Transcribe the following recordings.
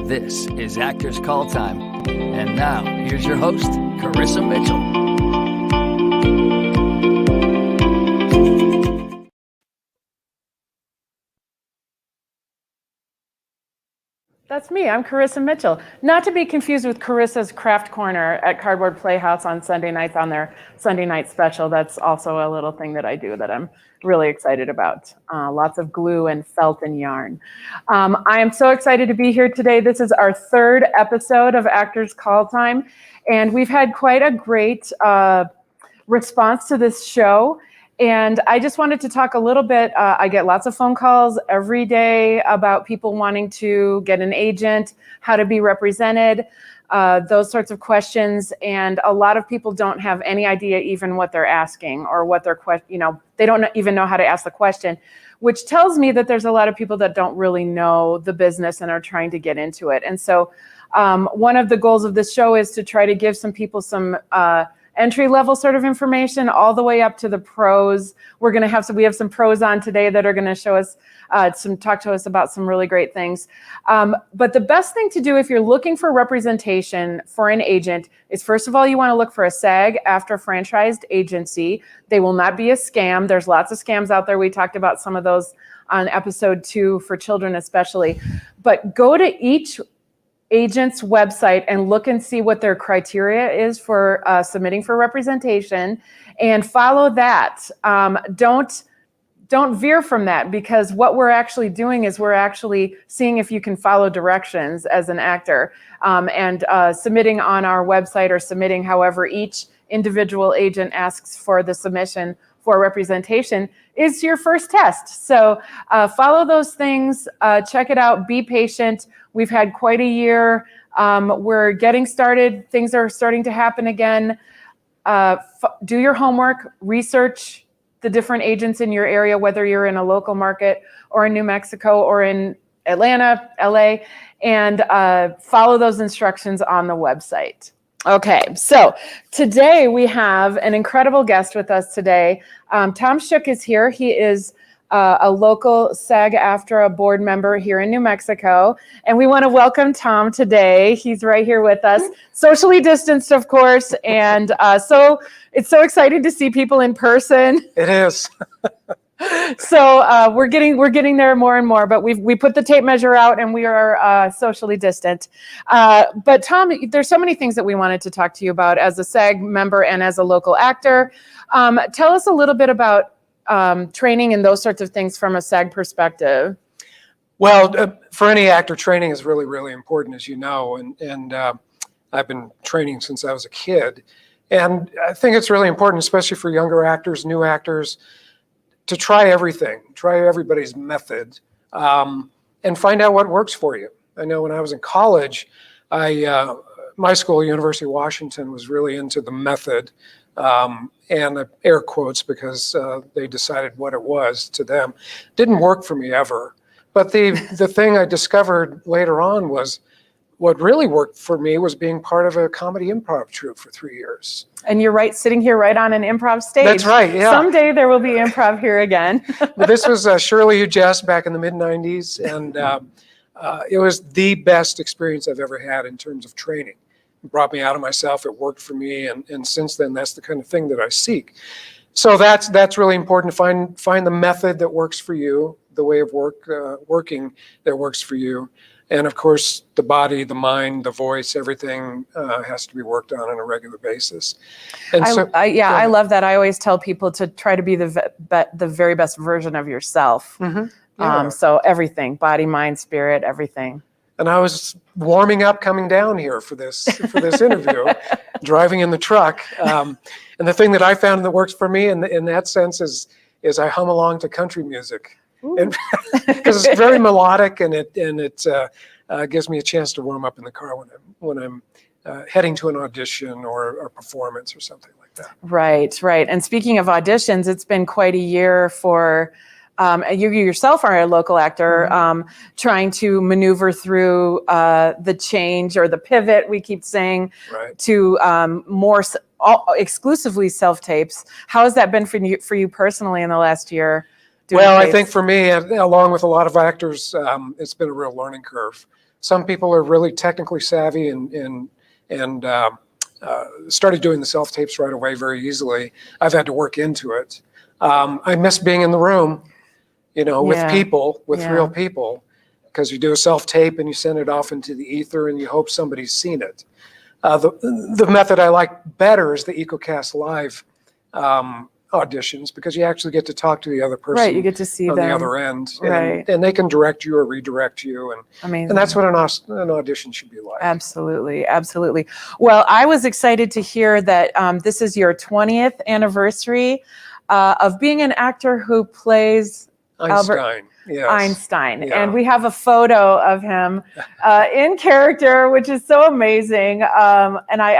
This is Actors Call Time. And now, here's your host, Carissa Mitchell. That's me. I'm Carissa Mitchell. Not to be confused with Carissa's Craft Corner at Cardboard Playhouse on Sunday nights on their Sunday night special. That's also a little thing that I do that I'm really excited about. Lots of glue and felt and yarn. I am so excited to be here today. This is our third episode of Actors Call Time, and we've had quite a great response to this show. And I just wanted to talk a little bit. I get lots of phone calls every day about people wanting to get an agent, how to be represented, those sorts of questions. And a lot of people don't have any idea even what they're asking or what their they don't even know how to ask the question, which tells me that there's a lot of people that don't really know the business and are trying to get into it. And so one of the goals of this show is to try to give some people some entry-level sort of information all the way up to the pros. We have some pros on today that are going to show us talk to us about some really great things. But the best thing to do if you're looking for representation for an agent is, first of all, you want to look for a SAG-AFTRA franchised agency. They will not be a scam. There's lots of scams out there. We talked about some of those on episode 2 for children especially. But go to each agent's website and look and see what their criteria is for submitting for representation, and follow that. Don't veer from that, because what we're actually doing is we're actually seeing if you can follow directions as an actor, and submitting on our website or submitting however each individual agent asks for the submission for representation is your first test. So follow those things, check it out, be patient. We've had quite a year. We're getting started. Things are starting to happen again. Do your homework, research the different agents in your area, whether you're in a local market or in New Mexico or in Atlanta, LA, and follow those instructions on the website. Okay, so today we have an incredible guest with us today. Tom Shook is here. He is a local SAG-AFTRA board member here in New Mexico, and we want to welcome Tom today. He's right here with us, socially distanced, of course, and so it's so exciting to see people in person. It is. So we're getting there more and more, but we put the tape measure out and we are socially distant. But Tom, there's so many things that we wanted to talk to you about as a SAG member and as a local actor. Tell us a little bit about training and those sorts of things from a SAG perspective. Well, for any actor, training is really, really important, as you know, and I've been training since I was a kid. And I think it's really important, especially for younger actors, new actors, to try everything, try everybody's method, and find out what works for you. I know when I was in college, my school, University of Washington, was really into the method, and air quotes because they decided what it was to them. Didn't work for me ever. But the thing I discovered later on was what really worked for me was being part of a comedy improv troupe for 3 years. And you're right, sitting here right on an improv stage. That's right, yeah. Someday there will be improv here again. But this was Shirley Who Jest back in the mid-90s, and it was the best experience I've ever had in terms of training. It brought me out of myself, it worked for me, and since then, that's the kind of thing that I seek. So that's really important, to find the method that works for you, the way of working that works for you. And of course, the body, the mind, the voice, everything has to be worked on a regular basis. And I love that. I always tell people to try to be the very best version of yourself. Mm-hmm. Yeah. So everything, body, mind, spirit, everything. And I was warming up coming down here for this interview, driving in the truck. And the thing that I found that works for me in that sense is I hum along to country music. and because it's very melodic, and it gives me a chance to warm up in the car when I'm heading to an audition or a performance or something like that. Right, right. And speaking of auditions, it's been quite a year for you yourself are a local actor, trying to maneuver through the change or the pivot, we keep saying, to more exclusively self-tapes. How has that been for you personally in the last year? Well, I think for me, along with a lot of actors, it's been a real learning curve. Some people are really technically savvy and started doing the self-tapes right away very easily. I've had to work into it. I miss being in the room, with people, with real people, because you do a self-tape and you send it off into the ether and you hope somebody's seen it. The method I like better is the EcoCast Live auditions, because you actually get to talk to the other person. Right, you get to see on them. the other end, Right. and they can direct you or redirect you, and that's what an audition should be like. Absolutely, absolutely. Well, I was excited to hear that this is your 20th anniversary of being an actor who plays Einstein. Yes. Einstein. Yeah. And we have a photo of him in character, which is so amazing. And I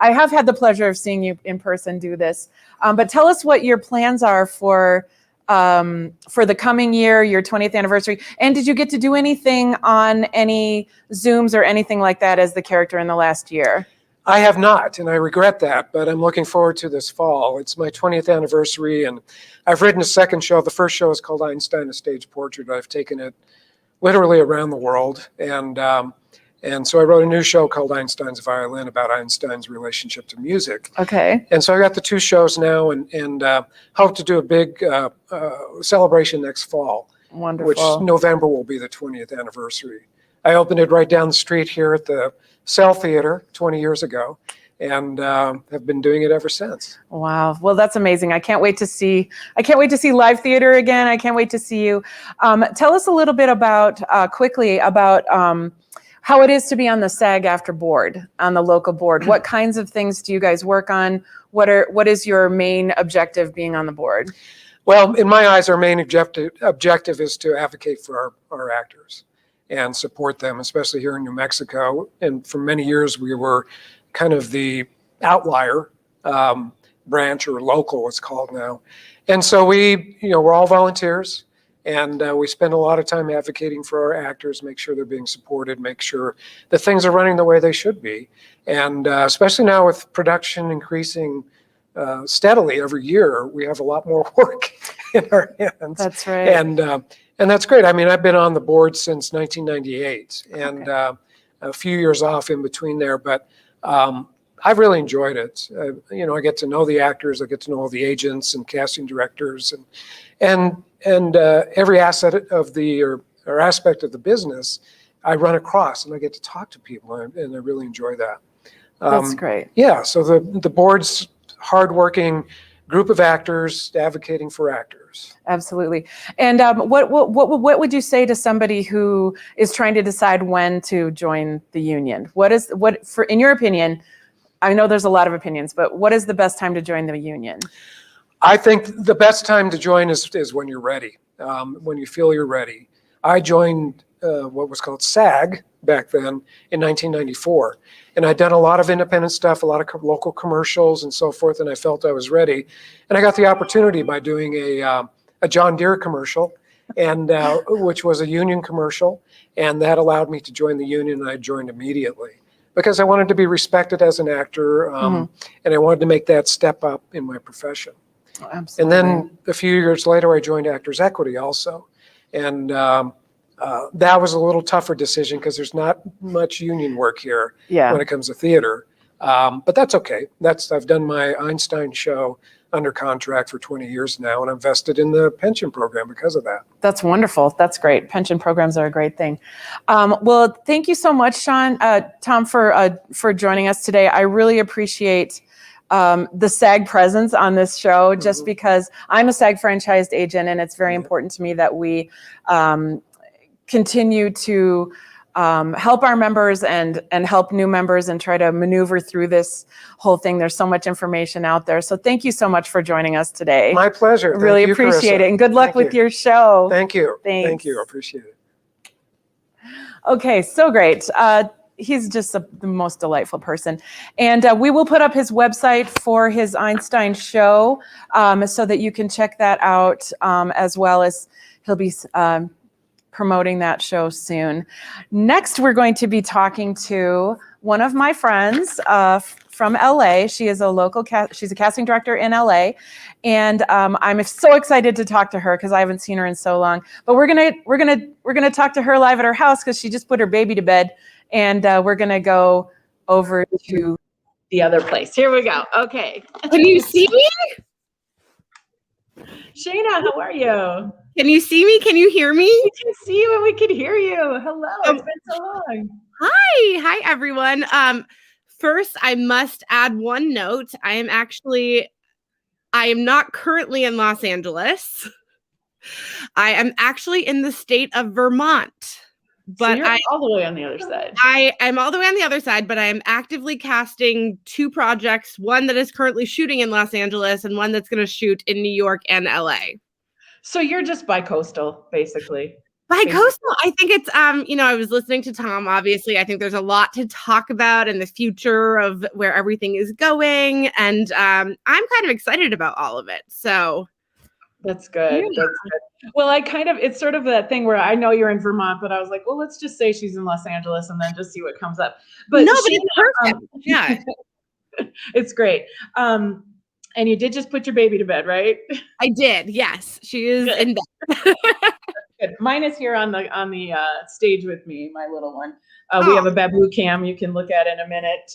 have had the pleasure of seeing you in person do this. But tell us what your plans are for the coming year, your 20th anniversary. And did you get to do anything on any Zooms or anything like that as the character in the last year? I have not, and I regret that, but I'm looking forward to this fall. It's my 20th anniversary, and I've written a second show. The first show is called Einstein, a Stage Portrait. I've taken it literally around the world, and so I wrote a new show called Einstein's Violin about Einstein's relationship to music. Okay. And so I got the two shows now, and hope to do a big celebration next fall. Wonderful. Which November will be the 20th anniversary. I opened it right down the street here at the Cell Theater 20 years ago, and have been doing it ever since. Wow. Well, that's amazing. I can't wait to see live theater again. I can't wait to see you. Tell us a little bit quickly about how it is to be on the SAG-AFTRA board, on the local board. What kinds of things do you guys work on? What is your main objective being on the board? Well, in my eyes, our main objective is to advocate for our actors and support them, especially here in New Mexico. And for many years, we were kind of the outlier branch, or local, it's called now. And so we're all volunteers, and we spend a lot of time advocating for our actors, make sure they're being supported, make sure that things are running the way they should be. And especially now with production increasing steadily every year, we have a lot more work in our hands. That's right. And that's great. I mean, I've been on the board since 1998, and a few years off in between there, but I've really enjoyed it. I get to know the actors, I get to know all the agents and casting directors, and every asset of or aspect of the business I run across, and I get to talk to people, and I really enjoy that. That's great. Yeah. So the board's hardworking group of actors advocating for actors. Absolutely. And what would you say to somebody who is trying to decide when to join the union? In your opinion, I know there's a lot of opinions, but what is the best time to join the union? I think the best time to join is when you're ready, when you feel you're ready. I joined what was called SAG back then in 1994. And I'd done a lot of independent stuff, a lot of local commercials and so forth, and I felt I was ready. And I got the opportunity by doing a John Deere commercial, and which was a union commercial, and that allowed me to join the union, and I joined immediately because I wanted to be respected as an actor, and I wanted to make that step up in my profession. Oh, absolutely. And then a few years later, I joined Actors Equity also, and that was a little tougher decision because there's not much union work here when it comes to theater. But that's okay. I've done my Einstein show under contract for 20 years now, and I'm vested in the pension program because of that. That's wonderful. That's great. Pension programs are a great thing. Well, thank you so much, Tom, for joining us today. I really appreciate the SAG presence on this show, just because I'm a SAG franchised agent, and it's very important to me that we continue to help our members and help new members and try to maneuver through this whole thing. There's so much information out there. So thank you so much for joining us today. My pleasure. Really Thank you, appreciate Carissa. it. And good luck with your show. Thank you. Thanks. Thank you. I appreciate it. Okay, so great. He's just the most delightful person. And we will put up his website for his Einstein show so that you can check that out, as well as he'll be promoting that show soon. Next, we're going to be talking to one of my friends from LA. She is a local she's a casting director in LA, and I'm so excited to talk to her because I haven't seen her in so long. But we're gonna talk to her live at her house because she just put her baby to bed, and we're gonna go over to the other place. Here we go. Okay. Can you see me? Shayna, how are you? Can you see me? Can you hear me? We can see you and we can hear you. Hello. It's been so long. Hi, everyone. First, I must add one note. I am not currently in Los Angeles. I am actually in the state of Vermont. But so you're all the way on the other side. I'm all the way on the other side, but I am actively casting 2 projects, one that is currently shooting in Los Angeles and one that's going to shoot in New York and LA. So you're just bi-coastal, basically. Bi-coastal. I think it's, I was listening to Tom, obviously. I think there's a lot to talk about in the future of where everything is going. And I'm kind of excited about all of it. So that's good. Yeah. That's good. Well, it's sort of that thing where I know you're in Vermont, but I was like, well, let's just say she's in Los Angeles and then just see what comes up. But no, but it's perfect. Yeah. It's great. And you did just put your baby to bed, right? I did. Yes. She is in bed. Good. Mine is here on the stage with me, my little one. We have a Babu cam you can look at in a minute,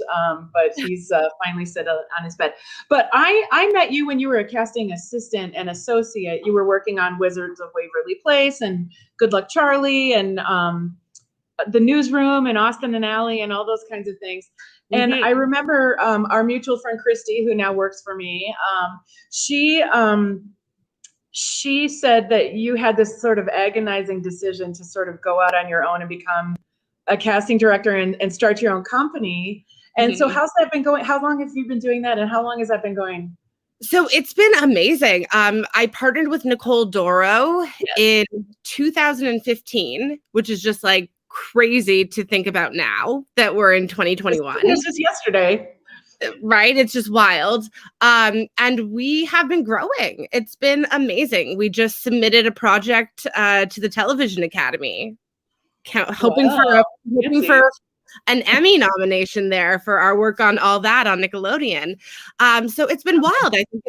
but he's finally sit on his bed. But I met you when you were a casting assistant and associate. You were working on Wizards of Waverly Place and Good Luck Charlie and the Newsroom and Austin and Alley and all those kinds of things. And I remember our mutual friend Christi, who now works for me, she said that you had this sort of agonizing decision to sort of go out on your own and become a casting director and start your own company. And so how's that been going? How long have you been doing that? And how long has that been going? So it's been amazing. I partnered with Nicole Doro in 2015, which is just like crazy to think about now that we're in 2021. This is yesterday. Right. It's just wild. And we have been growing. It's been amazing. We just submitted a project to the Television Academy, hoping for an Emmy nomination there for our work on All That on Nickelodeon. So it's been wild. I think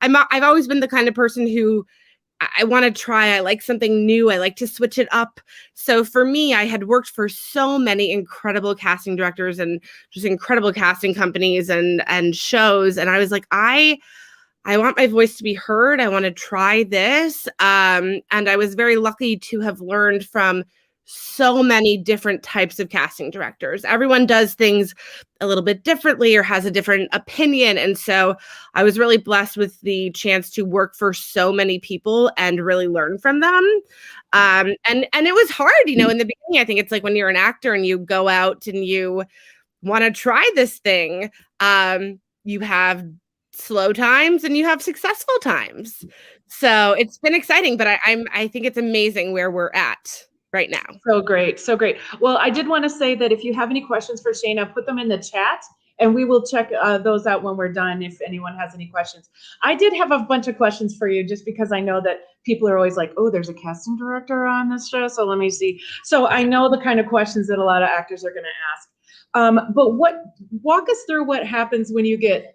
I've always been the kind of person who I want to try. I like something new. I like to switch it up. So for me, I had worked for so many incredible casting directors and just incredible casting companies and shows. And I was like, I want my voice to be heard. I want to try this. And I was very lucky to have learned from so many different types of casting directors. Everyone does things a little bit differently or has a different opinion. And so I was really blessed with the chance to work for so many people and really learn from them. And it was hard, in the beginning. I think it's like when you're an actor and you go out and you want to try this thing, you have slow times and you have successful times. So it's been exciting, but I think it's amazing where we're at right now. So great. So great. Well, I did want to say that if you have any questions for Shayna, put them in the chat and we will check those out when we're done if anyone has any questions. I did have a bunch of questions for you just because I know that people are always like, oh, there's a casting director on this show, so let me see. So I know the kind of questions that a lot of actors are going to ask. But walk us through what happens when you get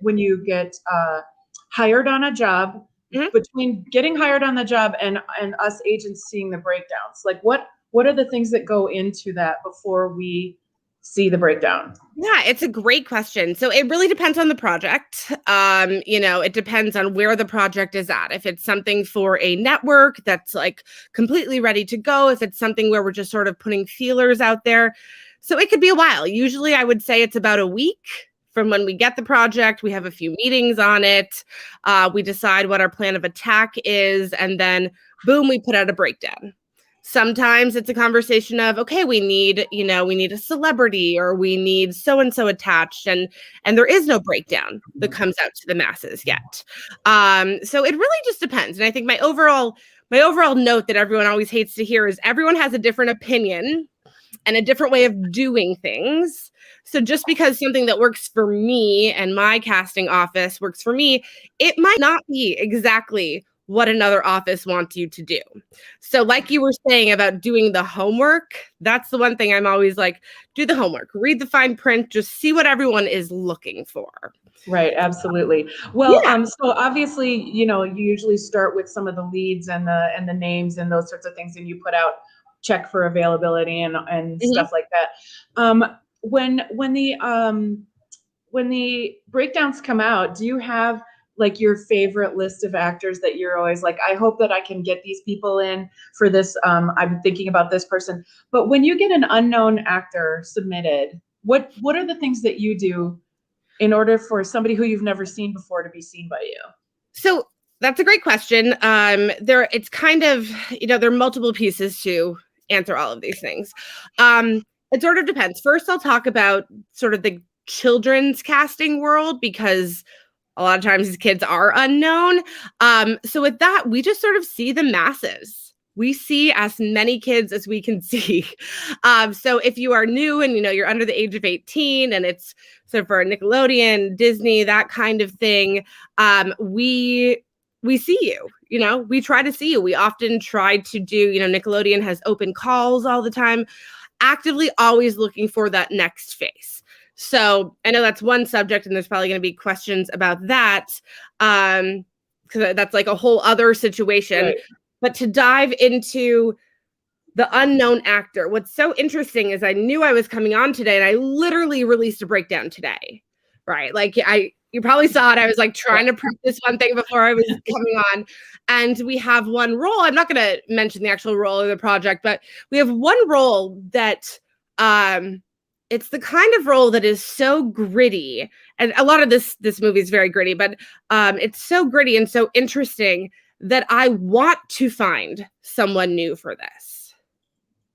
hired on a job, between getting hired on the job and us agents seeing the breakdowns. Like what are the things that go into that before we see the breakdown? Yeah, it's a great question. So it really depends on the project. It depends on where the project is at. If it's something for a network that's like completely ready to go, if it's something where we're just sort of putting feelers out there. So it could be a while. Usually I would say it's about a week from when we get the project. We have a few meetings on it. We decide what our plan of attack is, and then boom, we put out a breakdown. Sometimes it's a conversation of, okay, we need a celebrity, or we need so-and-so attached, and there is no breakdown that comes out to the masses yet. So it really just depends. And I think my overall note that everyone always hates to hear is everyone has a different opinion and a different way of doing things. So just because something that works for me and my casting office works for me, it might not be exactly what another office wants you to do. So like you were saying about doing the homework, that's the one thing I'm always like, do the homework, read the fine print, just see what everyone is looking for. Right, absolutely. Well, so obviously, you usually start with some of the leads and the names and those sorts of things, and you put out check for availability and stuff like that. When the breakdowns come out, do you have like your favorite list of actors that you're always like, I hope that I can get these people in for this? I'm thinking about this person. But when you get an unknown actor submitted, what are the things that you do in order for somebody who you've never seen before to be seen by you? So that's a great question. It's kind of, there are multiple pieces to answer all of these things. It sort of depends. First, I'll talk about sort of the children's casting world, because a lot of times these kids are unknown. So with that, we just sort of see the masses. We see as many kids as we can see. So if you are new and, you're under the age of 18 and it's sort of for Nickelodeon, Disney, that kind of thing, we see you, we try to see you. We often try to do, Nickelodeon has open calls all the time, actively always looking for that next face. So I know that's one subject, and there's probably going to be questions about that, because that's like a whole other situation. Right. But to dive into the unknown actor, what's so interesting is I knew I was coming on today, and I literally released a breakdown today, right? Like you probably saw it. I was like trying to prep this one thing before I was coming on. And we have one role. I'm not going to mention the actual role of the project, but we have one role that it's the kind of role that is so gritty. And a lot of this movie is very gritty, but it's so gritty and so interesting that I want to find someone new for this.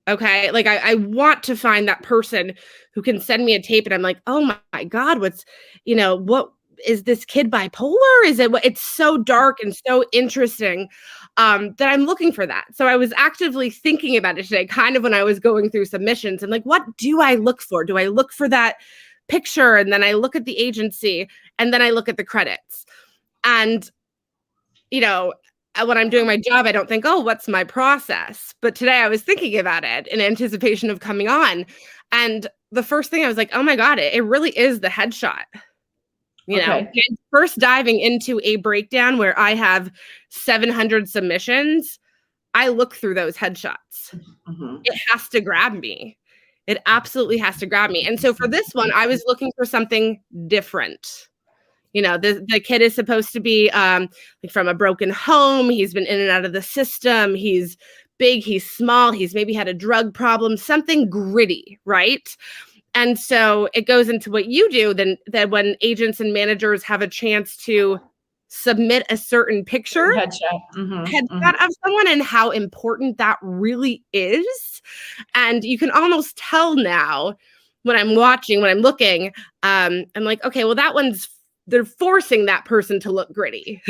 Okay. Like I want to find that person who can send me a tape and I'm like, oh my God, what is this kid bipolar? It's so dark and so interesting that I'm looking for that. So I was actively thinking about it today, kind of when I was going through submissions, and like, what do I look for? Do I look for that picture? And then I look at the agency, and then I look at the credits. And, when I'm doing my job, I don't think, oh, what's my process? But today I was thinking about it in anticipation of coming on. And the first thing I was like, oh my God, it really is the headshot. And first diving into a breakdown where I have 700 submissions, I look through those headshots. Mm-hmm. It has to grab me. It absolutely has to grab me. And so for this one, I was looking for something different. The kid is supposed to be from a broken home. He's been in and out of the system. He's big, he's small, he's maybe had a drug problem, something gritty, right? And so it goes into what you do then that when agents and managers have a chance to submit a certain picture, headshot of someone, and how important that really is. And you can almost tell now when I'm watching, when I'm looking, I'm like, okay, well, they're forcing that person to look gritty.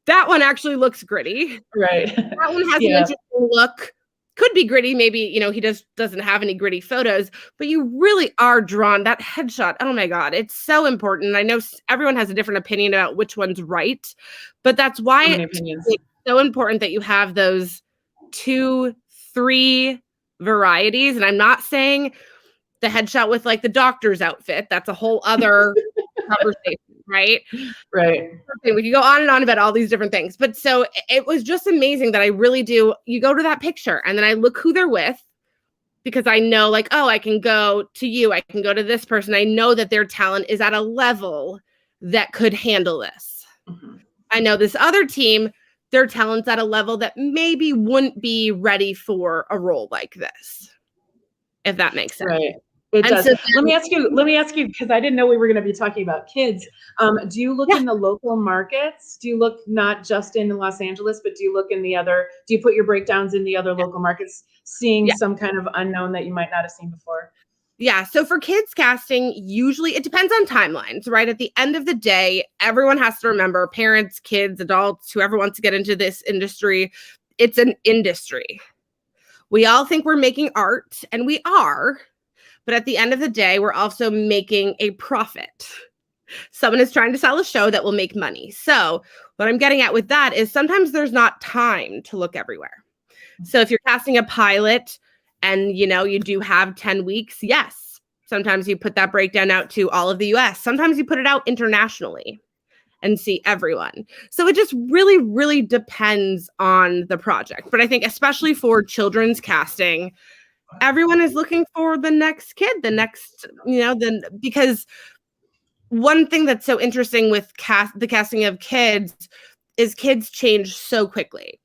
That one actually looks gritty. Right. That one has an interesting look. Could be gritty. Maybe, he doesn't have any gritty photos, but you really are drawn. That headshot, oh my God, it's so important. I know everyone has a different opinion about which one's right, but that's why it's so important that you have those 2-3 varieties. And I'm not saying the headshot with like the doctor's outfit. That's a whole other conversation, right? Right. We can go on and on about all these different things. But so it was just amazing that I really do. You go to that picture and then I look who they're with, because I know like, oh, I can go to you. I can go to this person. I know that their talent is at a level that could handle this. Mm-hmm. I know this other team, their talent's at a level that maybe wouldn't be ready for a role like this, if that makes sense. Right. It And does. so Let me ask you, because I didn't know we were going to be talking about kids. Do you look in the local markets? Do you look not just in Los Angeles, but do you put your breakdowns in the other local markets, seeing some kind of unknown that you might not have seen before? Yeah. So for kids casting, usually it depends on timelines, right? At the end of the day, everyone has to remember, parents, kids, adults, whoever wants to get into this industry, it's an industry. We all think we're making art, and we are. But at the end of the day, we're also making a profit. Someone is trying to sell a show that will make money. So what I'm getting at with that is sometimes there's not time to look everywhere. So if you're casting a pilot and, you do have 10 weeks, yes. Sometimes you put that breakdown out to all of the US. Sometimes you put it out internationally and see everyone. So it just really, really depends on the project. But I think especially for children's casting, everyone is looking for the next kid, because one thing that's so interesting with the casting of kids is kids change so quickly.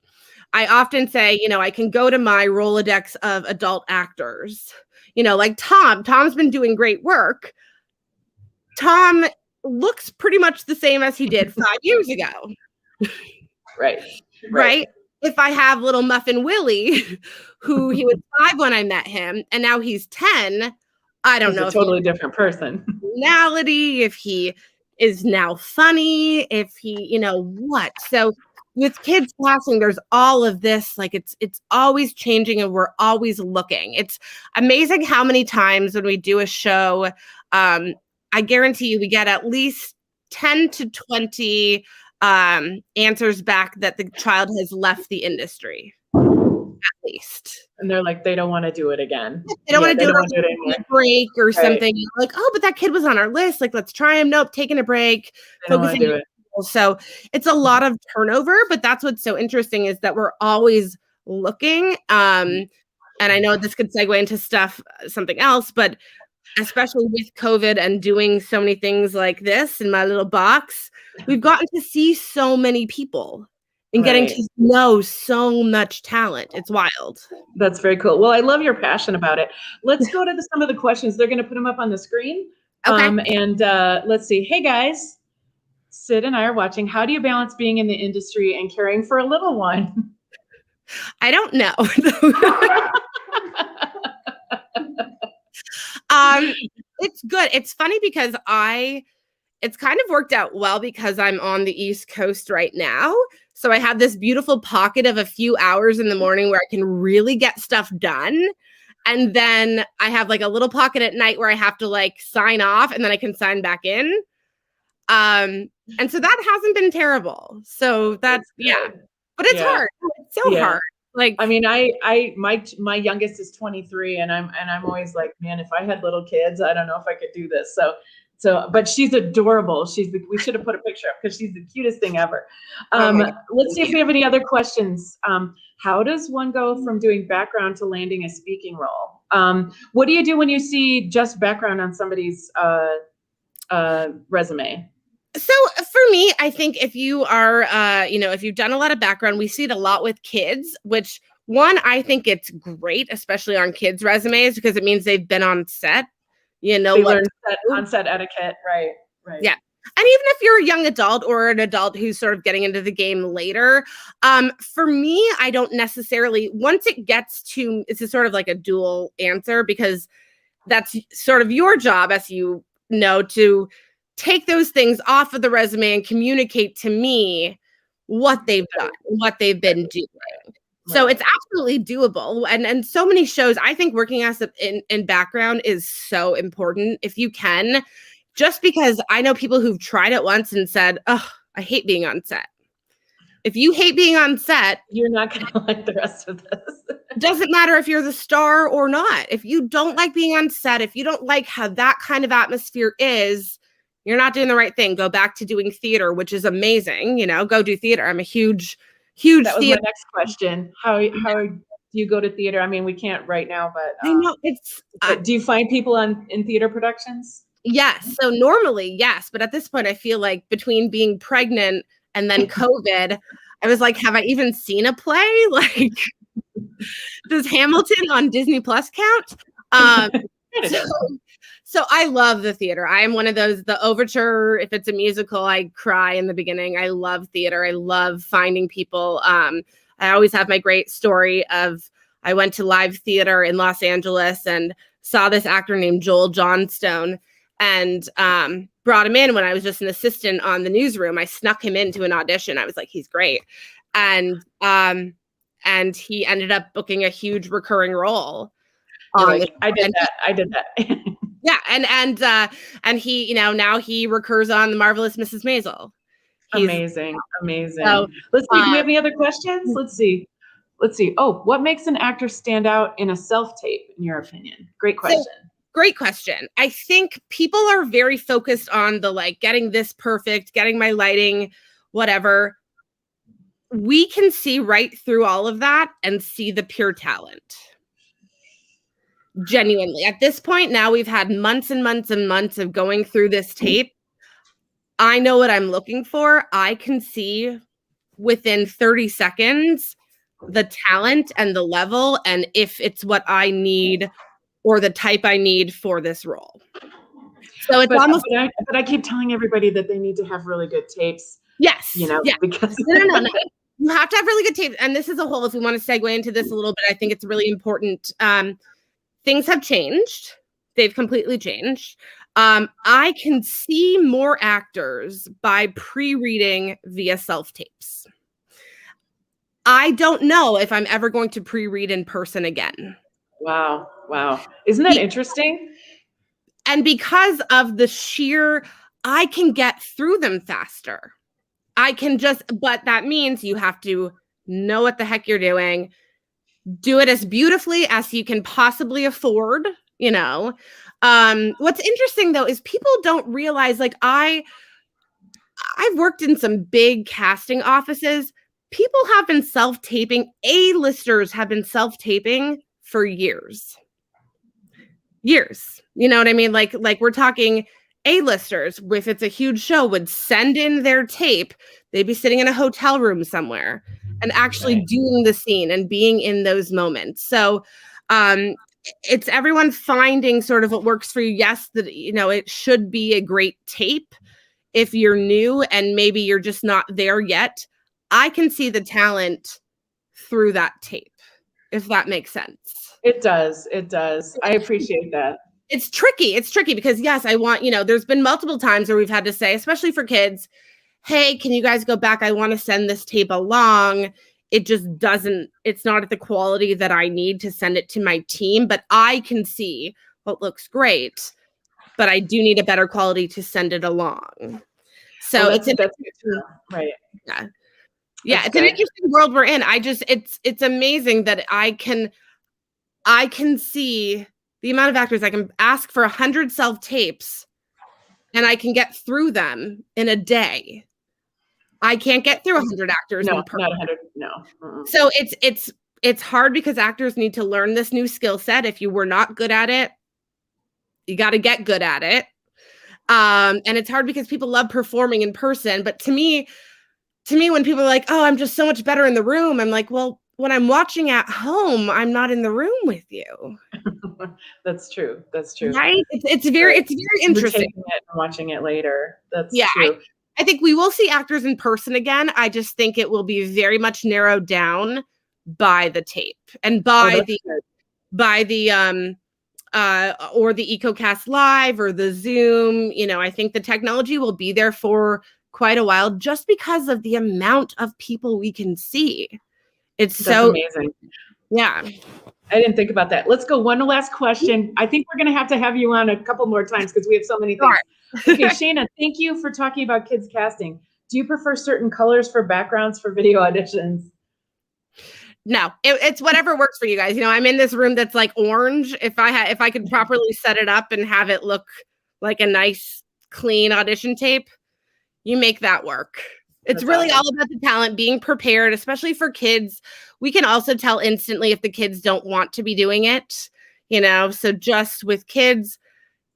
I often say, I can go to my Rolodex of adult actors, like Tom. Tom's been doing great work. Tom looks pretty much the same as he did 5 years ago. Right. If I have little Muffin Willie, who he was 5 when I met him, and now he's 10, I don't know. He's a totally different person. Personality, if he is now funny, if he, what. So with kids casting, there's all of this, like it's always changing and we're always looking. It's amazing how many times when we do a show, I guarantee you we get at least 10 to 20 answers back that the child has left the industry, at least. And they're like, they don't want to do it again. They don't want to do it anymore. Break or something. Like, oh, but that kid was on our list. Like, let's try him. Nope, taking a break. Focusing on people. So it's a lot of turnover, but that's what's so interesting is that we're always looking. And I know this could segue into something else, but especially with COVID and doing so many things like this in my little box, we've gotten to see so many people and getting to know so much talent. It's wild. That's very cool. Well, I love your passion about it. Let's go to some of the questions. They're going to put them up on the screen. Okay. Let's see. Hey, guys. Sid and I are watching. How do you balance being in the industry and caring for a little one? I don't know. It's good. It's funny because it's kind of worked out well because I'm on the East Coast right now. So I have this beautiful pocket of a few hours in the morning where I can really get stuff done. And then I have like a little pocket at night where I have to like sign off and then I can sign back in. And so that hasn't been terrible. So that's but it's hard. It's so hard. Like, I mean, my youngest is 23 and I'm always like, man, if I had little kids, I don't know if I could do this. So, but she's adorable. We should have put a picture up because she's the cutest thing ever. Let's see if we have any other questions. How does one go from doing background to landing a speaking role? What do you do when you see just background on somebody's resume? So for me, I think if you are, if you've done a lot of background, we see it a lot with kids, which I think it's great, especially on kids' resumes, because it means they've been on set. They learn on-set etiquette, right? Yeah. And even if you're a young adult or an adult who's sort of getting into the game later, for me, I don't necessarily, once it gets to, it's a sort of like a dual answer, because that's sort of your job, as you know, to take those things off of the resume and communicate to me what they've done, what they've been doing. So it's absolutely doable. And so many shows, I think working as in background is so important if you can, just because I know people who've tried it once and said, oh, I hate being on set. If you hate being on set, you're not going to like the rest of this. Doesn't matter if you're the star or not. If you don't like being on set, if you don't like how that kind of atmosphere is, you're not doing the right thing. Go back to doing theater, which is amazing. Go do theater. I'm a huge that was theater. My next question. How do you go to theater? I mean, we can't right now, but I know it's. Do you find people in theater productions? Yes. So normally, yes, but at this point, I feel like between being pregnant and then COVID, I was like, have I even seen a play? Like, does Hamilton on Disney Plus count? So I love the theater. I am one of those, the overture, if it's a musical, I cry in the beginning. I love theater. I love finding people. I always have my great story of, I went to live theater in Los Angeles and saw this actor named Joel Johnstone, and brought him in when I was just an assistant on the newsroom. I snuck him into an audition. I was like, he's great. And he ended up booking a huge recurring role. I did that. Yeah, and he, now he recurs on The Marvelous Mrs. Maisel. Amazing. So, let's see. Do we have any other questions? Let's see. Oh, what makes an actor stand out in a self-tape, in your opinion? Great question. Great question. I think people are very focused on the getting this perfect, getting my lighting, whatever. We can see right through all of that and see the pure talent. Genuinely. At this point now, we've had months and months and months of going through this tape. I know what I'm looking for. I can see within 30 seconds the talent and the level, and if it's what I need or the type I need for this role. So it's but I keep telling everybody that they need to have really good tapes. Yes. Because no. You have to have really good tapes. And this is a whole, if we want to segue into this a little bit, I think it's really important. Things have changed. They've completely changed. I can see more actors by pre-reading via self-tapes. I don't know if I'm ever going to pre-read in person again. Wow. Isn't that interesting? And because of the sheer, I can get through them faster. But that means you have to know what the heck you're doing, do it as beautifully as you can possibly afford, What's interesting though, is people don't realize, I've worked in some big casting offices. People have been self-taping. A-listers have been self-taping for years. You know what I mean? Like we're talking A-listers, if it's a huge show, would send in their tape. They'd be sitting in a hotel room somewhere and actually doing the scene and being in those moments. So it's everyone finding sort of what works for you. Yes, that it should be a great tape if you're new and maybe you're just not there yet. I can see the talent through that tape, if that makes sense. It does. I appreciate that. It's tricky because yes, I want, there's been multiple times where we've had to say, especially for kids, hey, can you guys go back? I want to send this tape along. It's not at the quality that I need to send it to my team, but I can see what looks great, but I do need a better quality to send it along. So that's right. Yeah. It's an interesting world we're in. It's amazing that I can see the amount of actors. I can ask for 100 self-tapes and I can get through them in a day. I can't get through 100 actors. No, not 100. No. So it's hard because actors need to learn this new skill set. If you were not good at it, you got to get good at it. And it's hard because people love performing in person. But to me, when people are like, oh, I'm just so much better in the room, I'm like, well, when I'm watching at home, I'm not in the room with you. That's true. Right? It's very interesting. Taking it and watching it later. That's true. I think we will see actors in person again. I just think it will be very much narrowed down by the tape and by the or the EcoCast Live or the Zoom. I think the technology will be there for quite a while just because of the amount of people we can see. That's so amazing. Yeah. I didn't think about that. Let's go one last question. I think we're going to have you on a couple more times because we have so many things. Sure. Okay, Shayna, thank you for talking about kids casting. Do you prefer certain colors for backgrounds for video auditions? No, it's whatever works for you guys. I'm in this room that's like orange. If I could properly set it up and have it look like a nice, clean audition tape, you make that work. It's really all about the talent, being prepared, especially for kids. We can also tell instantly if the kids don't want to be doing it, so just with kids,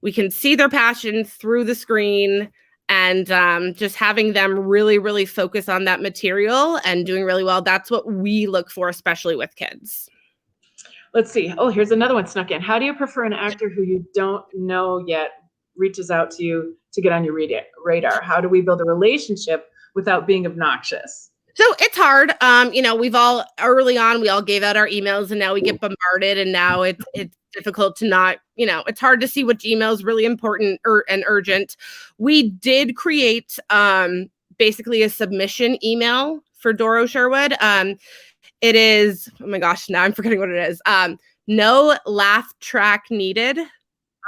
we can see their passion through the screen and just having them really, really focus on that material and doing really well. That's what we look for, especially with kids. Let's see. Oh, here's another one snuck in. How do you prefer an actor who you don't know yet reaches out to you to get on your radar? How do we build a relationship without being obnoxious? So it's hard. We've all early on, we all gave out our emails and now we get bombarded, and now it's difficult to not, it's hard to see which email is really important and urgent. We did create basically a submission email for Doro Sherwood. It is, oh my gosh, now I'm forgetting what it is. No laugh track needed.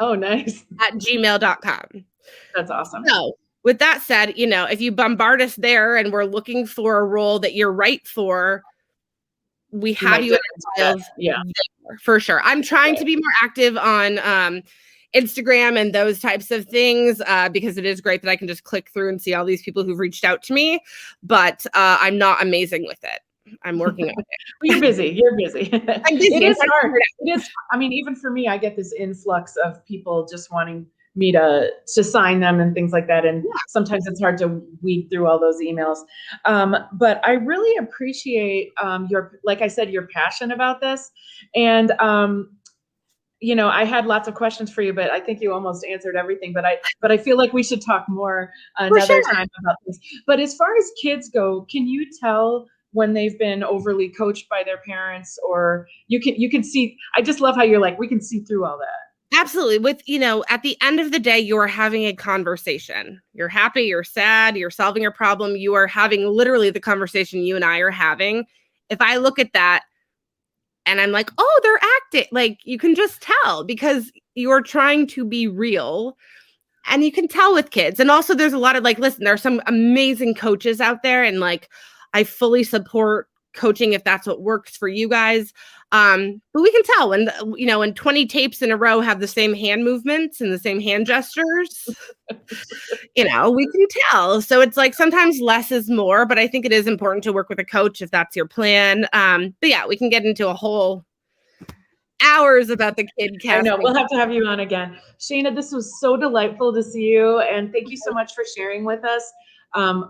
Oh, nice. At gmail.com. That's awesome. So with that said, if you bombard us there and we're looking for a role that you're right for, we have you there, for sure. I'm trying to be more active on Instagram and those types of things because it is great that I can just click through and see all these people who've reached out to me, but I'm not amazing with it. I'm working on it. You're busy. You're busy. I'm busy. It is hard. It is. I mean, even for me, I get this influx of people just wanting me to sign them and things like that. And sometimes it's hard to weed through all those emails. But I really appreciate like I said, your passion about this. And, I had lots of questions for you, but I think you almost answered everything. But I feel like we should talk more another time about this. But as far as kids go, can you tell when they've been overly coached by their parents, or you can see, I just love how you're like, we can see through all that. Absolutely. With, at the end of the day, you are having a conversation. You're happy, you're sad, you're solving your problem. You are having literally the conversation you and I are having. If I look at that and I'm like, oh, they're acting, like you can just tell because you're trying to be real. And you can tell with kids. And also there's a lot of listen, there are some amazing coaches out there, and I fully support coaching if that's what works for you guys. But we can tell when, when 20 tapes in a row have the same hand movements and the same hand gestures, we can tell. So it's sometimes less is more, but I think it is important to work with a coach if that's your plan. But yeah, we can get into a whole hours about the kid casting. I know, we'll have to have you on again. Shayna, this was so delightful to see you. And thank you so much for sharing with us.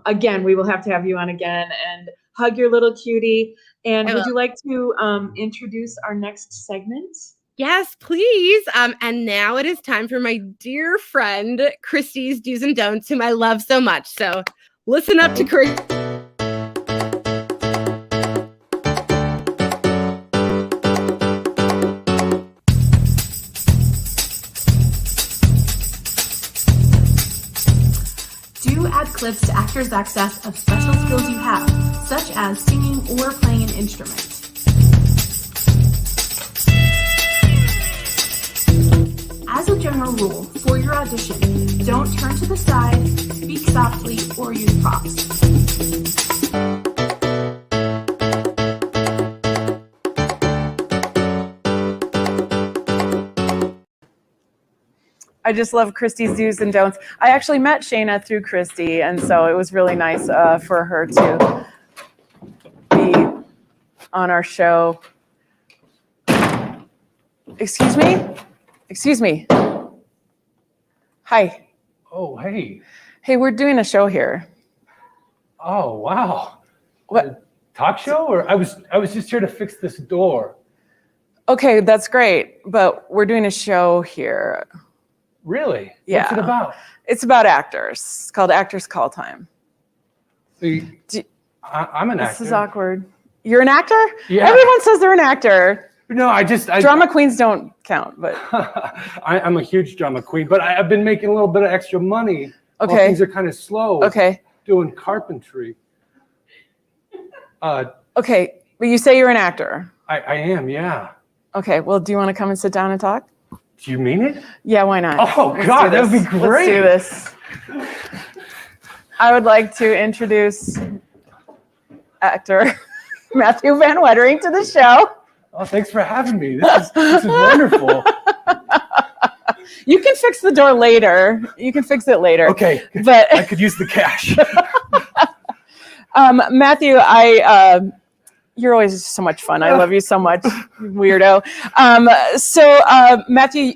Again, we will have to have you on again, and hug your little cutie. And would you like to introduce our next segment? Yes, please. And now it is time for my dear friend, Christi's Do's and Don'ts, whom I love so much. So listen up to Chris. Add clips to actors' access of special skills you have, such as singing or playing an instrument. As a general rule, for your audition, don't turn to the side, speak softly, or use props. I just love Christi's do's and don'ts. I actually met Shayna through Christi, and so it was really nice for her to be on our show. Excuse me? Excuse me. Hi. Oh, hey. Hey, we're doing a show here. Oh, wow. What? A talk show? Or I was just here to fix this door. Okay, that's great, but we're doing a show here. Really? Yeah. What's it about? It's about actors. It's called Actors Call Time. I'm an actor. This is awkward. You're an actor? Yeah. Everyone says they're an actor. No, I drama queens don't count, but I'm a huge drama queen, but I've been making a little bit of extra money. Okay. While things are kind of slow. Okay. Doing carpentry. Okay, but you say you're an actor. I am, yeah. Okay, well, do you want to come and sit down and talk? Do you mean it? Yeah, why not? Oh, God, that would be great. Let's do this. I would like to introduce actor Matthew van Wettering to the show. Oh, thanks for having me. This is wonderful. You can fix the door later. You can fix it later. Okay, but I could use the cash. Matthew, you're always so much fun. I love you so much, weirdo. Matthew,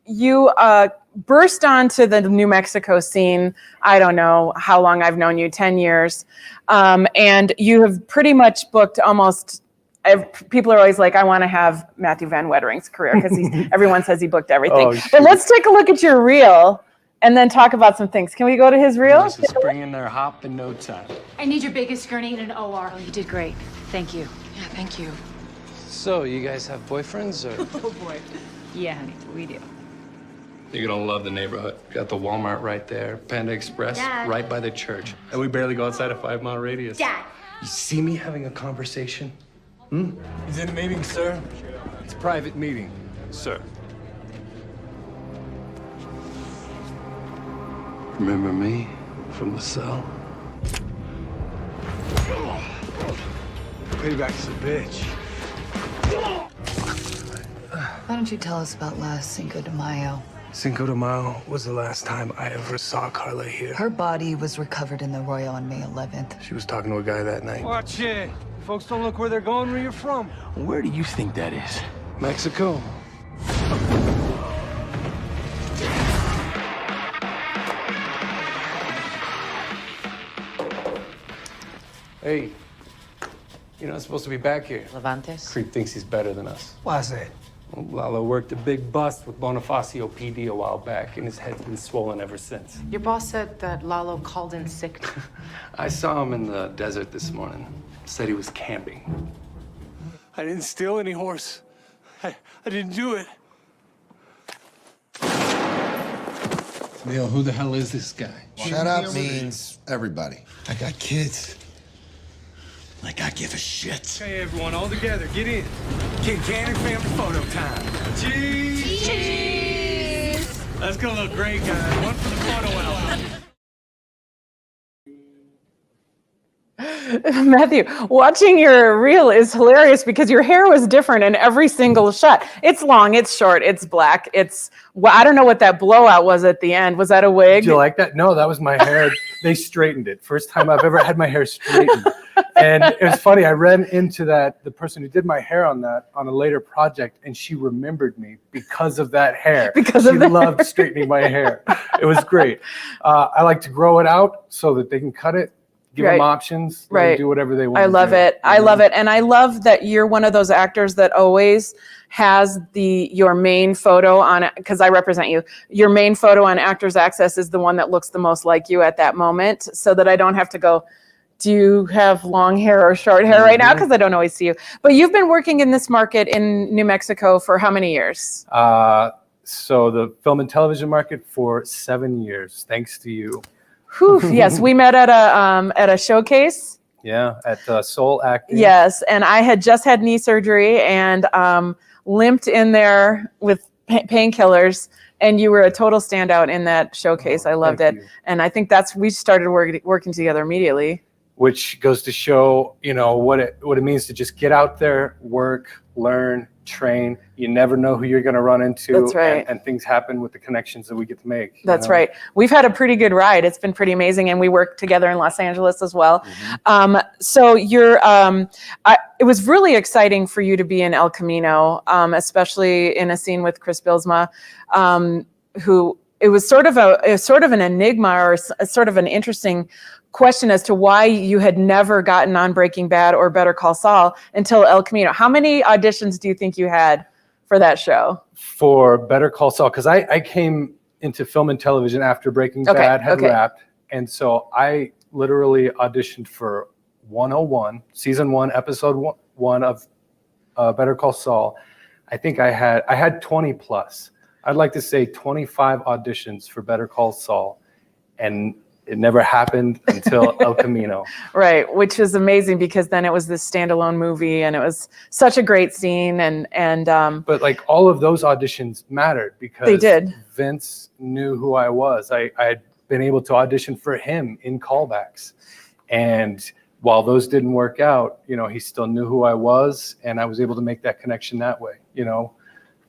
you burst onto the New Mexico scene. I don't know how long I've known you, 10 years. And you have pretty much booked almost people are always like, I want to have Matthew van Wettering's career because everyone says he booked everything. Oh, but shoot. let's take a look at your reel and then talk about some things. Can we go to his reel? This is bringing their hop in no time. I need your biggest gurney in an OR. Oh, you did great. Thank you. Yeah, thank you. So, you guys have boyfriends, or? Oh, boy. Yeah, honey, we do. You're gonna love the neighborhood. Got the Walmart right there, Panda Express Dad. right by the church. And we barely go outside a 5-mile radius. Dad. You see me having a conversation? He's in a meeting, sir. It's a private meeting, sir. Remember me from the cell? Payback's a bitch. Why don't you tell us about last Cinco de Mayo? Cinco de Mayo was the last time I ever saw Carla here. Her body was recovered in the Royal on May 11th. She was talking to a guy that night. Watch it. Folks don't look where they're going, where you're from. Where do you think that is? Mexico. Hey, you're not supposed to be back here. Levantes? Creep thinks he's better than us. Why's that? Well, Lalo worked a big bust with Bonifacio PD a while back, and his head's been swollen ever since. Your boss said that Lalo called in sick. I saw him in the desert this morning. Said he was camping. I didn't steal any horse. I didn't do it. Neil, who the hell is this guy? Shut up means everybody. I got kids. Like I give a shit. Hey, everyone, all together, get in. Kid Cannon family photo time. Cheese! Cheese! That's gonna look great, guys. One for the photo album. Matthew, watching your reel is hilarious because your hair was different in every single shot. It's long, it's short, it's black. Well, I don't know what that blowout was at the end. Was that a wig? Did you like that? No, that was my hair. They straightened it. First time I've ever had my hair straightened. And it was funny. I ran into the person who did my hair on a later project, and she remembered me because of that hair. Because she of the loved straightening my hair. It was great. I like to grow it out so that they can cut it. Give them options. Let them do whatever they want. I love it. I love it. And I love that you're one of those actors that always has your main photo on it, because I represent you. Your main photo on Actors Access is the one that looks the most like you at that moment, so that I don't have to go, do you have long hair or short hair right now? Because I don't always see you. But you've been working in this market in New Mexico for how many years? So the film and television market for 7 years, thanks to you. Whew, yes, we met at a showcase. Yeah, at Soul Acting. Yes, and I had just had knee surgery and limped in there with painkillers, and you were a total standout in that showcase. I loved it, and I think we started working together immediately. Which goes to show, what it means to just get out there, work, learn, train. You never know who you're going to run into. That's right. And things happen with the connections that we get to make. That's right. We've had a pretty good ride. It's been pretty amazing, and we work together in Los Angeles as well. So it was really exciting for you to be in El Camino, especially in a scene with Chris Bilsma, who it was sort of an enigma, or sort of an interesting question as to why you had never gotten on Breaking Bad or Better Call Saul until El Camino. How many auditions do you think you had for that show? For Better Call Saul, because I came into film and television after Breaking Bad had wrapped, and so I literally auditioned for 101, season 1, episode 1 of Better Call Saul. I think I had 20 plus. I'd like to say 25 auditions for Better Call Saul, and it never happened until El Camino. Right, which is amazing because then it was this standalone movie, and it was such a great scene. And but like all of those auditions mattered because they did. Vince knew who I was. I had been able to audition for him in callbacks, and while those didn't work out, he still knew who I was, and I was able to make that connection that way. So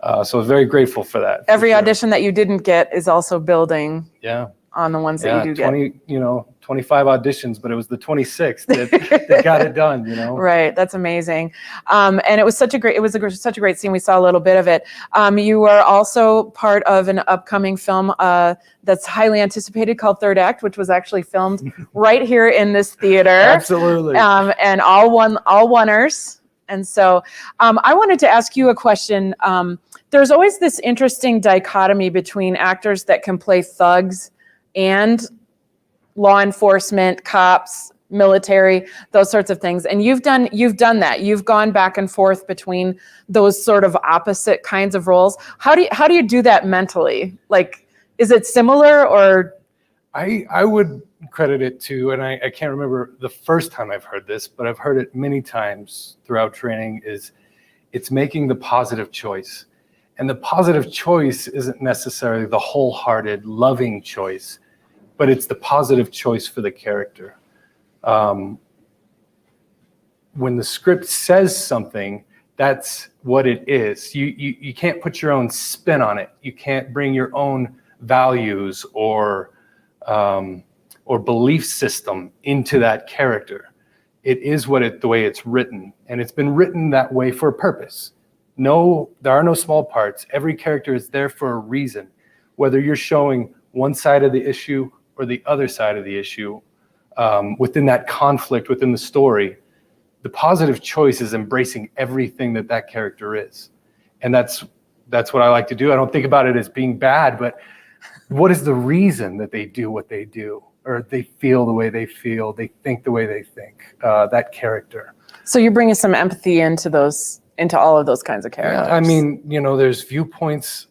I was very grateful for that. Every audition that you didn't get is also building. Yeah. On the ones that you do 25 auditions, but it was the 26th that got it done, Right. That's amazing. And it was such a great scene. We saw a little bit of it. You are also part of an upcoming film that's highly anticipated called Third Act, which was actually filmed right here in this theater. Absolutely. And all oneers. And so I wanted to ask you a question. There's always this interesting dichotomy between actors that can play thugs and law enforcement, cops, military, those sorts of things. And you've done that. You've gone back and forth between those sort of opposite kinds of roles. How do you do that mentally? Like, is it similar, or? I would credit it to, and I can't remember the first time I've heard this, but I've heard it many times throughout training, is it's making the positive choice. And the positive choice isn't necessarily the wholehearted, loving choice, but it's the positive choice for the character. When the script says something, that's what it is. You can't put your own spin on it. You can't bring your own values or belief system into that character. It is the way it's written, and it's been written that way for a purpose. No, there are no small parts. Every character is there for a reason. Whether you're showing one side of the issue or the other side of the issue, within that conflict, within the story, the positive choice is embracing everything that character is. And that's what I like to do. I don't think about it as being bad, but what is the reason that they do what they do, or they feel the way they feel, they think the way they think, that character. So you're bringing some empathy into all of those kinds of characters. Yeah, I mean, there's viewpoints